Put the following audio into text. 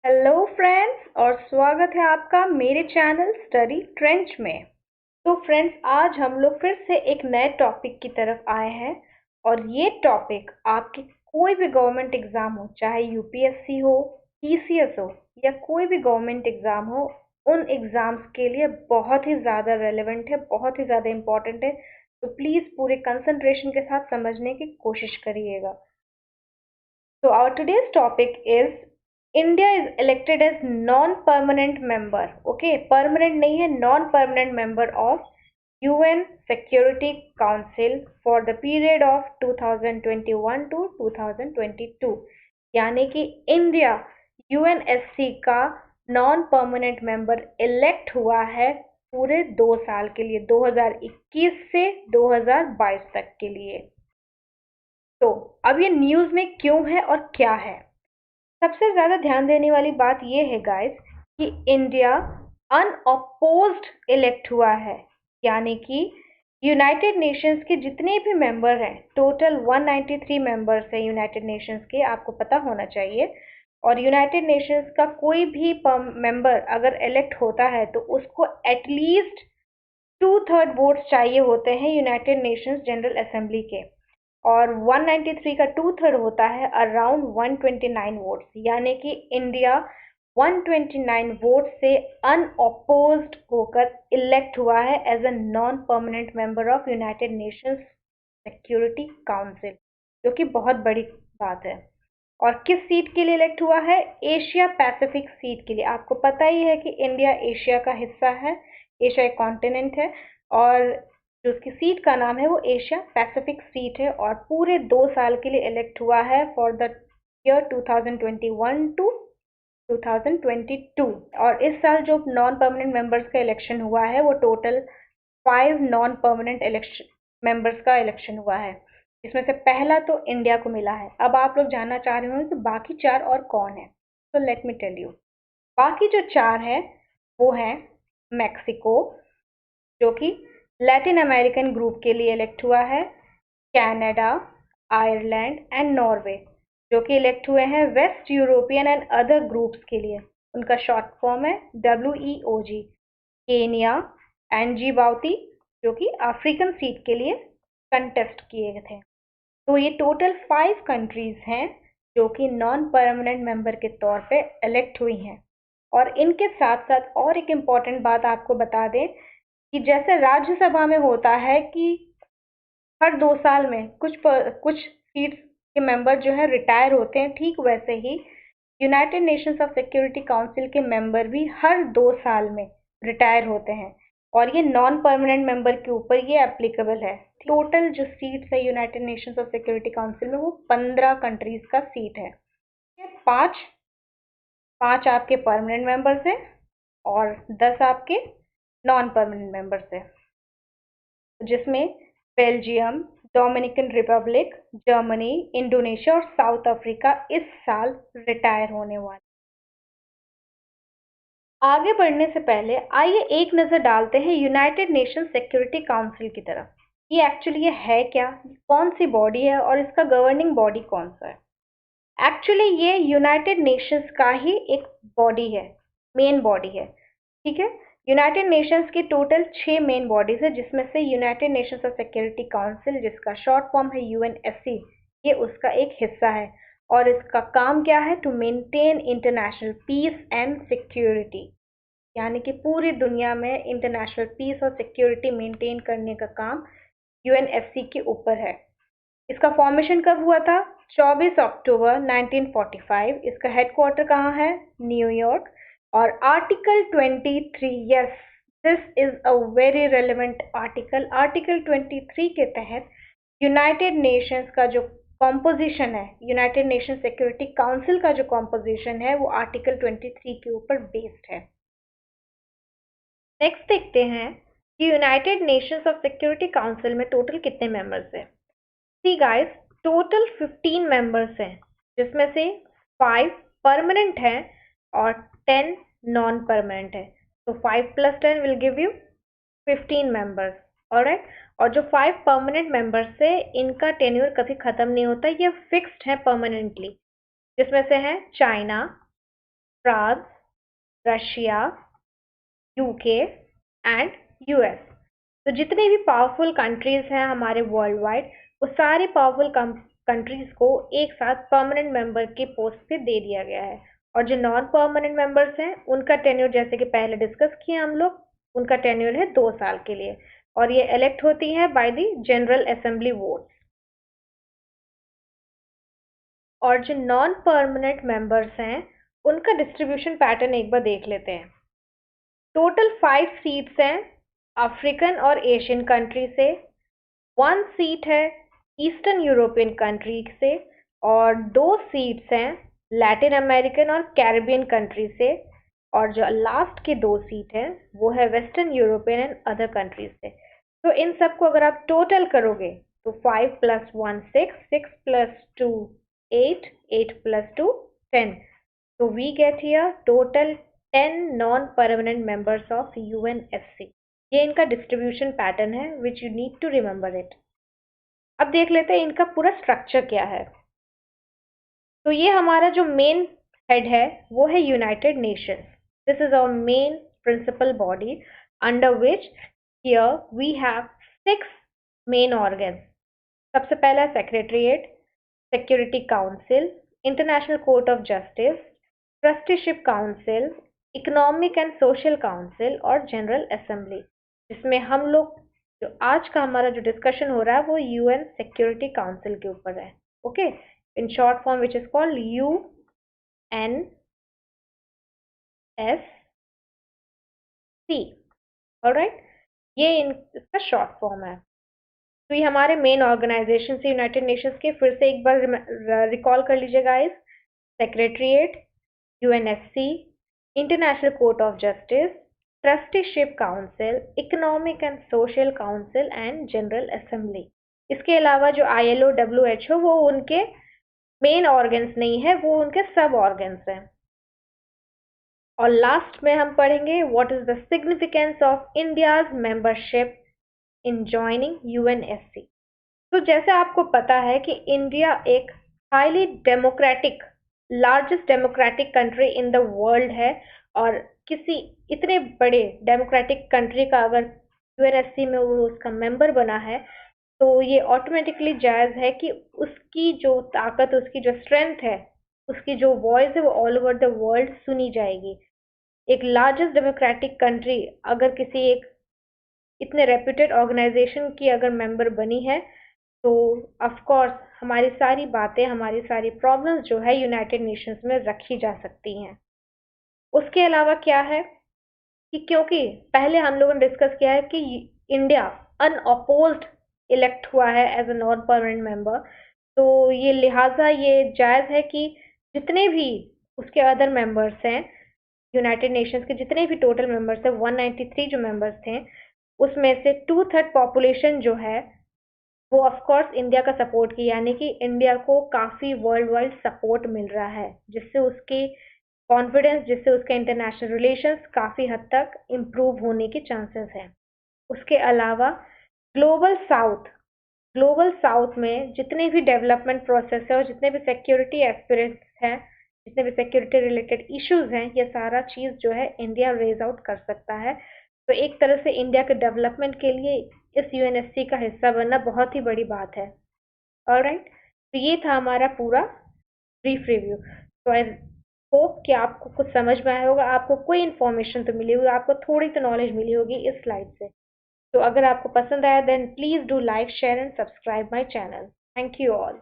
Hello friends और स्वागत है आपका मेरे चैनल स्टडी ट्रेंच में। तो फ्रेंड्स, आज हम लोग फिर से एक नए टॉपिक की तरफ आए हैं और ये टॉपिक आपके कोई भी गवर्नमेंट एग्जाम हो, चाहे यूपीएससी हो, टीसीएस हो या कोई भी गवर्नमेंट एग्जाम हो, उन एग्जाम्स के लिए बहुत ही ज़्यादा रेलेवेंट है, बहुत ही ज़्यादा इम्पोर्टेंट है। तो प्लीज़ पूरे कंसंट्रेशन के साथ समझने की कोशिश करिएगा। So our today's topic is India is elected as non-permanent member. Okay, permanent नहीं है, non-permanent member of UN Security Council for the period of 2021 to 2022. यानी कि इंडिया यूएनएससी का नॉन परमानेंट मेंबर इलेक्ट हुआ है पूरे 2 साल के लिए, 2021 से 2022 तक के लिए। तो अब ये न्यूज़ में क्यों है और क्या है? सबसे ज़्यादा ध्यान देने वाली बात ये है गाइस कि इंडिया अनअपोज्ड इलेक्ट हुआ है, यानी कि यूनाइटेड नेशंस के जितने भी मेंबर हैं, टोटल 193 मेंबर्स हैं यूनाइटेड नेशंस के, आपको पता होना चाहिए। और यूनाइटेड नेशंस का कोई भी मेंबर अगर इलेक्ट होता है तो उसको एटलीस्ट 2/3 वोट्स चाहिए होते हैं यूनाइटेड नेशंस जनरल असेंबली के। और 193 का 2/3 होता है अराउंड 129 वोट्स, यानी कि इंडिया 129 वोट से अनअपोज्ड होकर इलेक्ट हुआ है as a non permanent member of United Nations Security Council, जो कि बहुत बड़ी बात है। और किस सीट के लिए इलेक्ट हुआ है? एशिया पैसिफिक सीट के लिए। आपको पता ही है कि इंडिया एशिया का हिस्सा है, एशिया एक कॉन्टिनेंट है और जो उसकी सीट का नाम है वो एशिया पैसिफिक सीट है। और पूरे 2 साल के लिए इलेक्ट हुआ है फॉर द ईयर 2021 टू 2022। और इस साल जो नॉन परमानेंट मेंबर्स का इलेक्शन हुआ है वो total 5 non permanent election members का इलेक्शन हुआ है, इसमें से पहला तो इंडिया को मिला है। अब आप लोग जानना चाह रहे होंगे कि बाकी 4 और कौन है, तो लेट मी टेल यू। बाकी जो 4 है वो है मैक्सिको, जो कि लैटिन अमेरिकन ग्रुप के लिए इलेक्ट हुआ है, कनाडा, आयरलैंड एंड नॉर्वे, जो कि इलेक्ट हुए हैं waste European and other groups के लिए। उनका शॉर्ट फॉर्म है WEOG। केनिया एंड जिबाउती, जो कि अफ्रीकन सीट के लिए कंटेस्ट किए थे। तो ये टोटल 5 कंट्रीज हैं जो कि नॉन परमानेंट मेंबर के तौर पे इलेक्ट हुई हैं। और इनके साथ साथ और एक इम्पॉर्टेंट बात आपको बता दें कि जैसे राज्यसभा में होता है कि हर 2 साल में कुछ सीट्स के मेंबर जो है रिटायर होते हैं, ठीक वैसे ही United Nations of Security Council के मेंबर भी हर 2 साल में रिटायर होते हैं। और ये नॉन परमानेंट मेंबर के ऊपर ये एप्लीकेबल है। टोटल जो सीट्स है United Nations of Security council में वो 15 कंट्रीज का सीट है। पांच पांच आपके परमानेंट मेंबर्स हैं और 10 आपके नॉन परमानेंट मेंबर्स हैं, जिसमें Belgium, Dominican Republic, Germany, Indonesia और साउथ अफ्रीका इस साल रिटायर होने वाले। आगे बढ़ने से पहले आइए एक नज़र डालते हैं यूनाइटेड नेशन सिक्योरिटी काउंसिल की तरफ। ये एक्चुअली ये है क्या, कौन सी बॉडी है और इसका गवर्निंग बॉडी कौन सा है? एक्चुअली ये यूनाइटेड नेशंस का ही एक बॉडी है, मेन बॉडी है। ठीक है, यूनाइटेड नेशंस की टोटल 6 मेन बॉडीज है, जिसमें से United Nations of Security council, जिसका शॉर्ट फॉर्म है यूएनएससी, ये उसका एक हिस्सा है। और इसका काम क्या है? To maintain international peace and security, यानी कि पूरी दुनिया में इंटरनेशनल पीस और सिक्योरिटी मेंटेन करने का काम यूएनएससी के ऊपर है। इसका फॉर्मेशन कब हुआ था? 24 अक्टूबर 1945। इसका हेडक्वार्टर कहाँ है? न्यूयॉर्क। और article 23, yes, this is a very relevant article. Article 23 के तहत यूनाइटेड नेशंस का जो कॉम्पोजिशन है, यूनाइटेड नेशन सिक्योरिटी काउंसिल का जो कॉम्पोजिशन है, वो आर्टिकल 23 के ऊपर बेस्ड है। नेक्स्ट देखते हैं कि United Nations of Security council में टोटल कितने मेंबर्स हैं। सी गाइस, टोटल 15 मेंबर्स हैं, जिसमें से 5 परमानेंट हैं और 10 नॉन परमानेंट है। तो 5 + 10 will give you 15 members. Alright. और जो 5 परमानेंट मेंबर्स है, इनका टेन्योर कभी खत्म नहीं होता, ये फिक्स्ड है परमानेंटली, जिसमें से है China, France, Russia, UK and US. तो जितने भी पावरफुल कंट्रीज हैं हमारे वर्ल्ड वाइड, वो सारे पावरफुल कंट्रीज को एक साथ परमानेंट मेंबर के पोस्ट पे दे दिया गया है। और जो नॉन परमानेंट मेंबर्स हैं उनका टेन्योर, जैसे कि पहले डिस्कस किए हम लोग, उनका टेन्योर है 2 साल के लिए, और ये इलेक्ट होती है by the general assembly vote. और जो नॉन परमानेंट मेंबर्स हैं उनका डिस्ट्रीब्यूशन पैटर्न एक बार देख लेते हैं। टोटल 5 सीट्स हैं अफ्रीकन और एशियन कंट्री से, 1 सीट है ईस्टर्न यूरोपियन कंट्री से, और 2 सीट्स हैं लैटिन अमेरिकन और कैरिबियन कंट्री से, और जो लास्ट के 2 सीट हैं वो है western European and other countries से। तो इन सबको अगर आप टोटल करोगे तो 5 + 1 6, 6 + 2 8, 8 + 2 10। So we get here total 10 non-permanent members of UNFC. ये इनका डिस्ट्रीब्यूशन पैटर्न है which you need to remember it. अब देख लेते हैं इनका पूरा स्ट्रक्चर क्या है। तो ये हमारा जो मेन हेड है वो है United Nations. This is our main principal body under which here we have 6 main organs. सबसे पहला Secretariat, Security Council, International Court of Justice, Trusteeship Council, Economic and Social Council और जनरल असेंबली, जिसमें हम लोग जो आज का हमारा जो डिस्कशन हो रहा है वो यूएन सिक्योरिटी काउंसिल के ऊपर है। Okay, in short form which is called UNSC। Alright, ये इसका शॉर्ट फॉर्म है। तो ये हमारे मेन ऑर्गेनाइजेशन से यूनाइटेड नेशंस के, फिर से एक बार रिकॉल कर लीजिए guys. Secretariat, UNSC, international Court of Justice, Trusteeship Council, Economic and Social council and general assembly. इसके अलावा जो ILO, WHO वो उनके मेन ऑर्गन्स नहीं है, वो उनके सब ऑर्गन्स हैं। और लास्ट में हम पढ़ेंगे what is the significance of India's membership in joining UNSC। तो जैसे आपको पता है कि इंडिया एक highly democratic, largest democratic country in the world है, और किसी इतने बड़े डेमोक्रेटिक कंट्री का अगर UNSC में वो उसका मेंबर बना है तो ये ऑटोमेटिकली जायज़ है कि उसकी जो ताकत, उसकी जो स्ट्रेंथ है, उसकी जो वॉइस है वो ऑल ओवर द वर्ल्ड सुनी जाएगी। एक लार्जेस्ट डेमोक्रेटिक कंट्री अगर किसी एक इतने रेप्यूटेड ऑर्गेनाइजेशन की अगर मेंबर बनी है तो ऑफ कोर्स हमारी सारी बातें, हमारी सारी प्रॉब्लम्स जो है यूनाइटेड नेशंस में रखी जा सकती हैं। उसके अलावा क्या है कि क्योंकि पहले हम लोगों ने डिस्कस किया है कि इंडिया अनअपोज्ड इलेक्ट हुआ है as a non permanent member, तो ये लिहाजा ये जायज़ है कि जितने भी उसके अदर मेंबर्स हैं, यूनाइटेड नेशंस के जितने भी टोटल मेंबर्स हैं, 193 जो मेंबर्स थे, उसमें से 2/3 पॉपुलेशन जो है वो ऑफ कोर्स इंडिया का सपोर्ट की, यानी कि इंडिया को काफ़ी वर्ल्ड वाइड सपोर्ट मिल रहा है, जिससे उसकी कॉन्फिडेंस, जिससे उसके इंटरनेशनल रिलेशंस काफ़ी हद तक इम्प्रूव होने के चांसेस हैं। उसके अलावा ग्लोबल साउथ, ग्लोबल साउथ में जितने भी डेवलपमेंट प्रोसेस है और जितने भी सिक्योरिटी एस्पिरेंट्स हैं, जितने भी सिक्योरिटी रिलेटेड इश्यूज हैं, ये सारा चीज़ जो है इंडिया रेज आउट कर सकता है। तो एक तरह से इंडिया के डेवलपमेंट के लिए इस UNSC का हिस्सा बनना बहुत ही बड़ी बात है। ऑलराइट, तो ये था हमारा पूरा ब्रीफ रिव्यू। तो आई होप कि आपको कुछ समझ में आया होगा, आपको कोई इन्फॉर्मेशन तो मिली होगी, आपको थोड़ी तो नॉलेज मिली होगी इस स्लाइड से। तो अगर आपको पसंद आया then please do like, share and subscribe my channel. Thank you all.